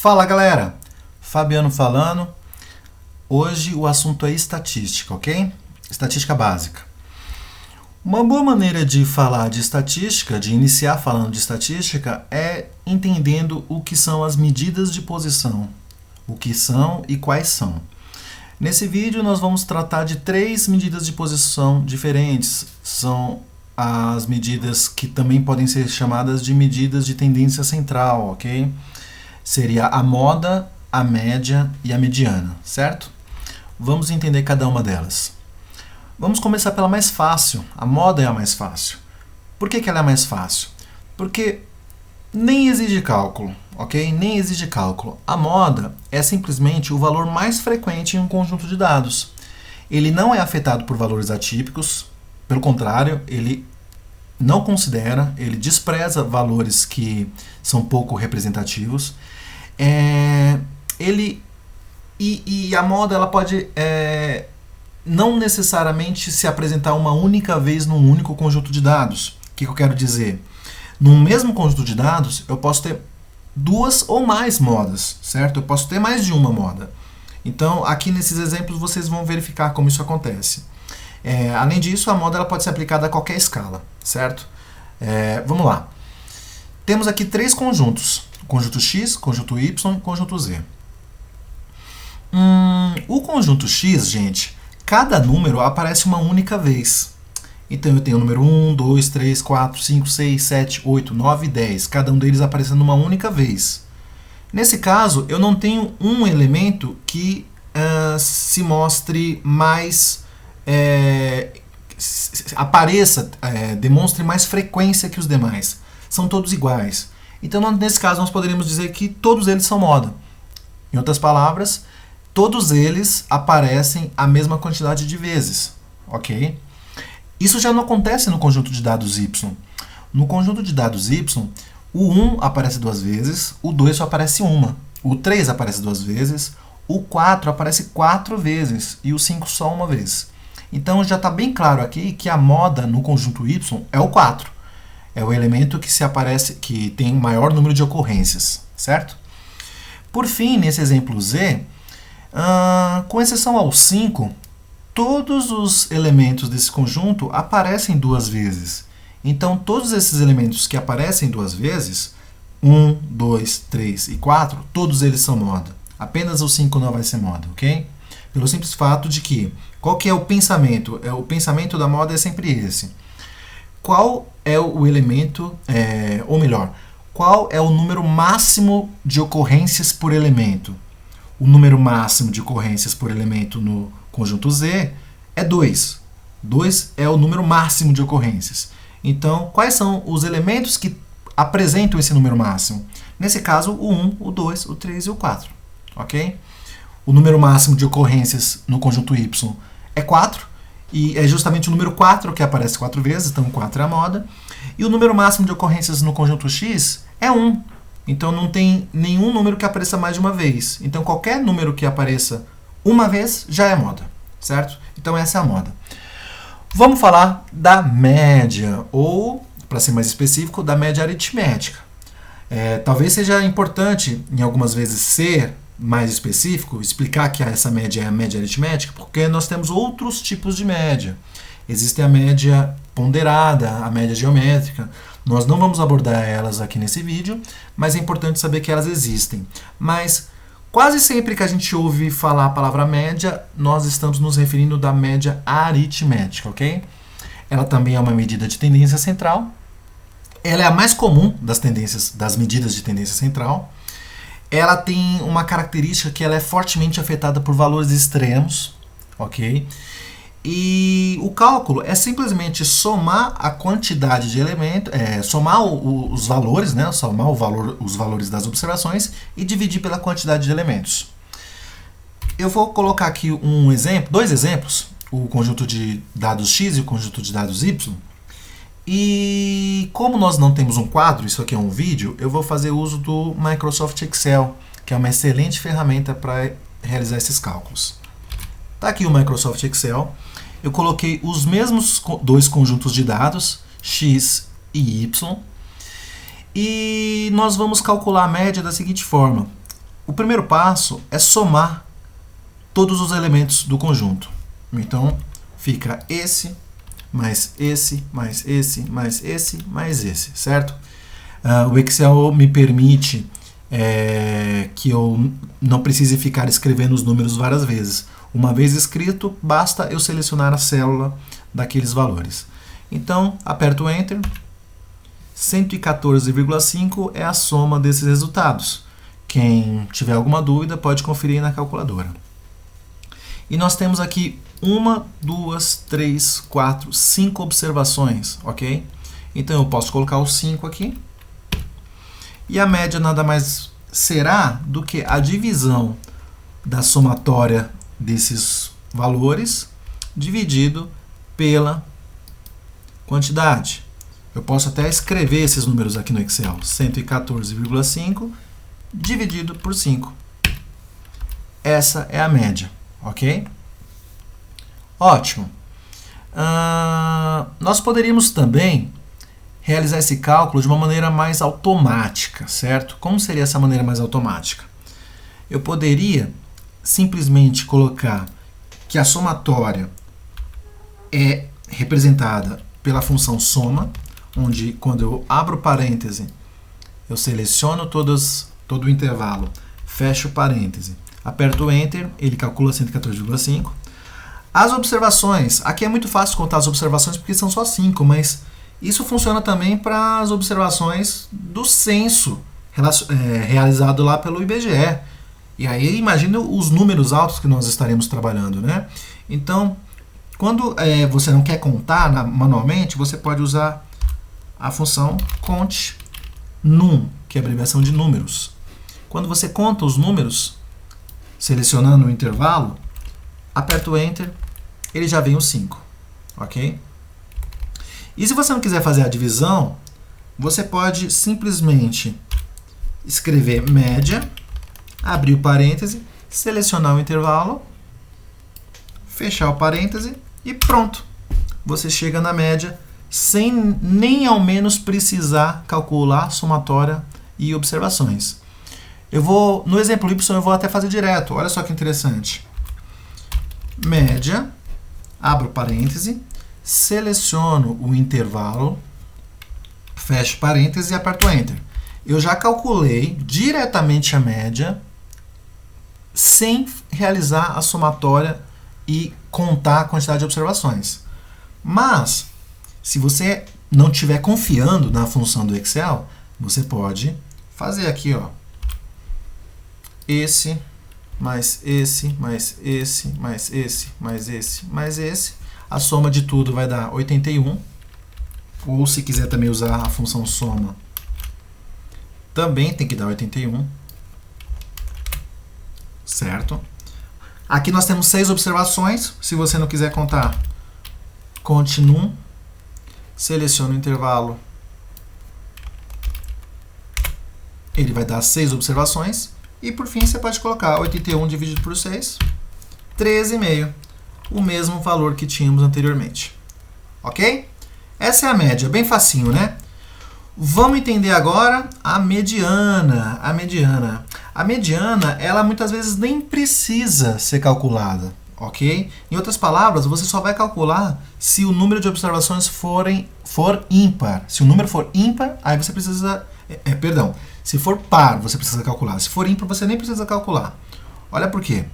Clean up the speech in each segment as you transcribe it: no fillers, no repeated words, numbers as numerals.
Fala galera, Fabiano falando. Hoje o assunto é estatística, ok? Estatística básica. Uma boa maneira de falar de estatística, de iniciar falando de estatística, é entendendo o que são as medidas de posição. O que são e quais são. Nesse vídeo nós vamos tratar de 3 medidas de posição diferentes. São as medidas que também podem ser chamadas de medidas de tendência central, ok? Seria a moda, a média e a mediana, certo? Vamos entender cada uma delas. Vamos começar pela mais fácil. A moda é a mais fácil. Por que ela é mais fácil? Porque nem exige cálculo, ok? Nem exige cálculo. A moda é simplesmente o valor mais frequente em um conjunto de dados. Ele não é afetado por valores atípicos, pelo contrário, ele não considera, ele despreza valores que são pouco representativos. A moda ela pode não necessariamente se apresentar uma única vez num único conjunto de dados. O que eu quero dizer? Num mesmo conjunto de dados, eu posso ter 2 ou mais modas, certo? Eu posso ter mais de uma moda. Então, aqui nesses exemplos, vocês vão verificar como isso acontece. Além disso, a moda ela pode ser aplicada a qualquer escala, certo? Vamos lá. Temos aqui 3 conjuntos. Conjunto X, conjunto Y e conjunto Z. O conjunto X, gente, cada número aparece uma única vez. Então eu tenho o número 1, 2, 3, 4, 5, 6, 7, 8, 9 e 10. Cada um deles aparecendo uma única vez. Nesse caso, eu não tenho um elemento que se mostre mais... demonstre mais frequência que os demais. São todos iguais. Então, nesse caso, nós poderíamos dizer que todos eles são moda. Em outras palavras, todos eles aparecem a mesma quantidade de vezes. Ok? Isso já não acontece no conjunto de dados Y. No conjunto de dados Y, o 1 aparece 2 vezes, o 2 só aparece uma, o 3 aparece 2 vezes, o 4 aparece 4 vezes e o 5 só uma vez. Então, já está bem claro aqui que a moda no conjunto Y é o 4. É o elemento que tem maior número de ocorrências, certo? Por fim, nesse exemplo Z, com exceção ao 5, todos os elementos desse conjunto aparecem 2 vezes. Então, todos esses elementos que aparecem 2 vezes, 1, 2, 3 e 4, todos eles são moda. Apenas o 5 não vai ser moda, ok? Pelo simples fato de que, qual que é o pensamento? O pensamento da moda é sempre esse. Qual é o elemento, ou melhor, qual é o número máximo de ocorrências por elemento? O número máximo de ocorrências por elemento no conjunto Z é 2. 2 é o número máximo de ocorrências. Então, quais são os elementos que apresentam esse número máximo? Nesse caso, o 1, o 2, o 3 e o 4. Ok? O número máximo de ocorrências no conjunto Y é 4. E é justamente o número 4 que aparece 4 vezes, então 4 é a moda. E o número máximo de ocorrências no conjunto X é 1. Então não tem nenhum número que apareça mais de uma vez. Então qualquer número que apareça uma vez já é moda, certo? Então essa é a moda. Vamos falar da média, ou, para ser mais específico, da média aritmética. Talvez seja importante, em algumas vezes, ser mais específico, explicar que essa média é a média aritmética, porque nós temos outros tipos de média. Existe a média ponderada, a média geométrica. Nós não vamos abordar elas aqui nesse vídeo, mas é importante saber que elas existem. Mas quase sempre que a gente ouve falar a palavra média, nós estamos nos referindo da média aritmética, ok? Ela também é uma medida de tendência central. Ela é a mais comum das medidas de tendência central. Ela tem uma característica que ela é fortemente afetada por valores extremos, ok? E o cálculo é simplesmente somar a quantidade de elementos, somar os valores, né? Somar os valores das observações e dividir pela quantidade de elementos. Eu vou colocar aqui dois exemplos, o conjunto de dados X e o conjunto de dados Y. E como nós não temos um quadro, isso aqui é um vídeo, eu vou fazer uso do Microsoft Excel, que é uma excelente ferramenta para realizar esses cálculos. Está aqui o Microsoft Excel. Eu coloquei os mesmos 2 conjuntos de dados, X e Y, e nós vamos calcular a média da seguinte forma. o primeiro passo é somar todos os elementos do conjunto. Então, fica esse, mais esse, mais esse, mais esse, mais esse, certo? O Excel me permite que eu não precise ficar escrevendo os números várias vezes. Uma vez escrito, basta eu selecionar a célula daqueles valores. Então, aperto Enter. 114,5 é a soma desses resultados. Quem tiver alguma dúvida pode conferir na calculadora. E nós temos aqui 1, 2, 3, 4, 5 observações, ok? Então eu posso colocar os 5 aqui. E a média nada mais será do que a divisão da somatória desses valores dividido pela quantidade. Eu posso até escrever esses números aqui no Excel. 114,5 dividido por 5. Essa é a média, ok? Ótimo. Nós poderíamos também realizar esse cálculo de uma maneira mais automática, certo? Como seria essa maneira mais automática? Eu poderia simplesmente colocar que a somatória é representada pela função soma, onde quando eu abro parêntese, eu seleciono todo o intervalo, fecho parêntese, aperto Enter, ele calcula 114,5. As observações, aqui é muito fácil contar as observações porque são só 5, mas isso funciona também para as observações do censo realizado lá pelo IBGE. E aí imagina os números altos que nós estaremos trabalhando, né? Então, quando você não quer contar manualmente, você pode usar a função cont num, que é a abreviação de números. Quando você conta os números, selecionando o intervalo, aperta o Enter, ele já vem os 5, ok? E se você não quiser fazer a divisão, você pode simplesmente escrever média, abrir o parêntese, selecionar o intervalo, fechar o parêntese e pronto. Você chega na média sem nem ao menos precisar calcular somatória e observações. No exemplo Y eu vou até fazer direto. Olha só que interessante. Média, abro parêntese, seleciono o intervalo, fecho parêntese e aperto Enter. Eu já calculei diretamente a média sem realizar a somatória e contar a quantidade de observações. Mas, se você não estiver confiando na função do Excel, você pode fazer aqui, ó, esse, mais esse, mais esse, mais esse, mais esse, mais esse. A soma de tudo vai dar 81. Ou se quiser também usar a função soma, também tem que dar 81. Certo? Aqui nós temos 6 observações. Se você não quiser contar, conte num. Seleciona o intervalo. Ele vai dar 6 observações. E por fim você pode colocar 81 dividido por 6, 13,5. O mesmo valor que tínhamos anteriormente. Ok? Essa é a média, bem facinho, né? Vamos entender agora a mediana. A mediana, ela muitas vezes nem precisa ser calculada, ok? Em outras palavras, você só vai calcular se o número de observações for ímpar. Se o número for ímpar, aí você precisa... se for par, você precisa calcular. Se for ímpar, você nem precisa calcular. Olha por quê.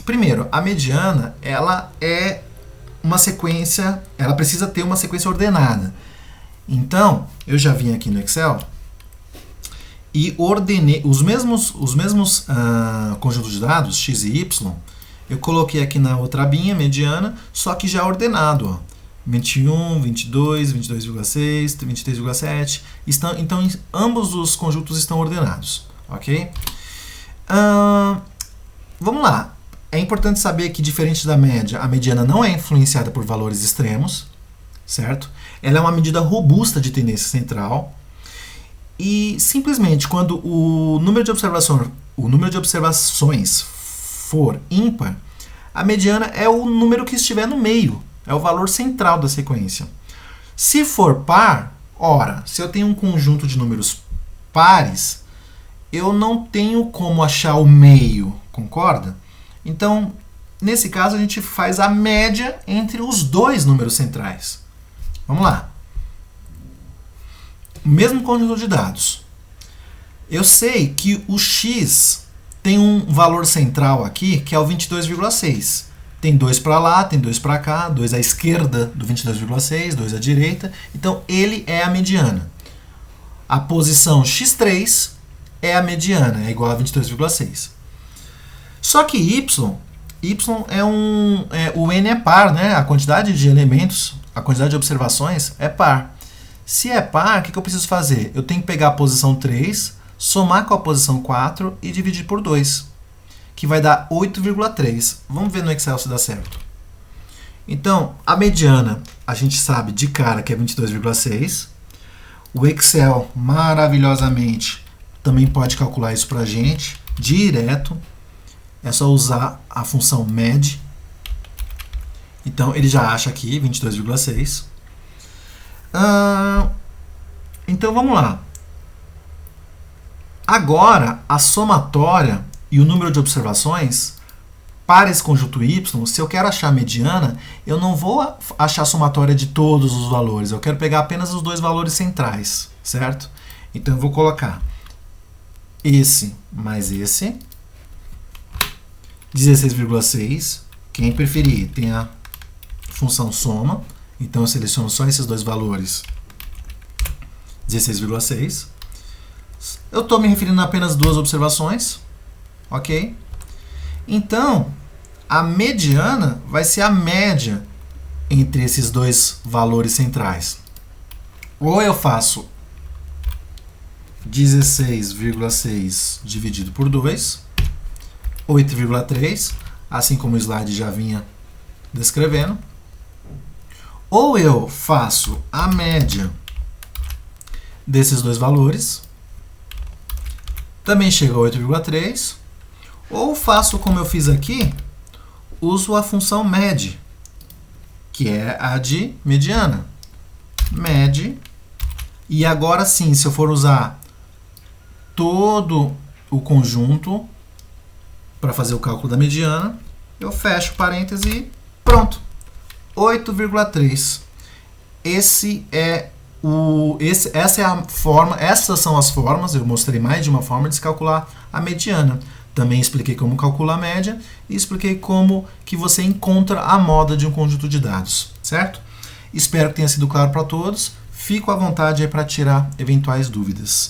Primeiro, a mediana, ela é uma sequência, ela precisa ter uma sequência ordenada. Então, eu já vim aqui no Excel e ordenei os mesmos conjuntos de dados, x e y, eu coloquei aqui na outra abinha, mediana, só que já ordenado, ó. 21, 22, 22,6, 23,7. Então, ambos os conjuntos estão ordenados, ok? Vamos lá. É importante saber que, diferente da média, a mediana não é influenciada por valores extremos, certo? Ela é uma medida robusta de tendência central e, simplesmente, quando o número de observações for ímpar, a mediana é o número que estiver no meio, é o valor central da sequência. Se for par, ora, se eu tenho um conjunto de números pares, eu não tenho como achar o meio, concorda? Então, nesse caso, a gente faz a média entre os dois números centrais. Vamos lá. Mesmo conjunto de dados. Eu sei que o x tem um valor central aqui, que é o 22,6. Tem 2 para lá, tem 2 para cá, 2 à esquerda do 22,6, 2 à direita. Então, ele é a mediana. A posição x3 é a mediana, é igual a 22,6. Só que y o n é par, né? A quantidade de elementos, a quantidade de observações é par. Se é par, o que eu preciso fazer? Eu tenho que pegar a posição 3, somar com a posição 4 e dividir por 2, que vai dar 8,3. Vamos ver no Excel se dá certo. Então, a mediana, a gente sabe de cara que é 22,6. O Excel, maravilhosamente, também pode calcular isso para a gente, direto. É só usar a função med. Então, ele já acha aqui 22,6. Então, vamos lá. Agora, a somatória e o número de observações para esse conjunto y, se eu quero achar a mediana, eu não vou achar a somatória de todos os valores. Eu quero pegar apenas os dois valores centrais, certo? Então, eu vou colocar esse mais esse. 16,6. Quem preferir, tem a função soma. Então, eu seleciono só esses dois valores. 16,6. Eu estou me referindo a apenas duas observações. Ok? Então, a mediana vai ser a média entre esses dois valores centrais. Ou eu faço 16,6 dividido por 2, 8,3, assim como o slide já vinha descrevendo. Ou eu faço a média desses dois valores, também chega a 8,3, ou faço como eu fiz aqui, uso a função med, que é a de mediana. Med, e agora sim, se eu for usar todo o conjunto para fazer o cálculo da mediana, eu fecho parêntese e pronto. 8,3. Essa é a forma, essas são as formas, eu mostrei mais de uma forma de se calcular a mediana. Também expliquei como calcular a média e expliquei como que você encontra a moda de um conjunto de dados, certo? Espero que tenha sido claro para todos. Fico à vontade aí para tirar eventuais dúvidas.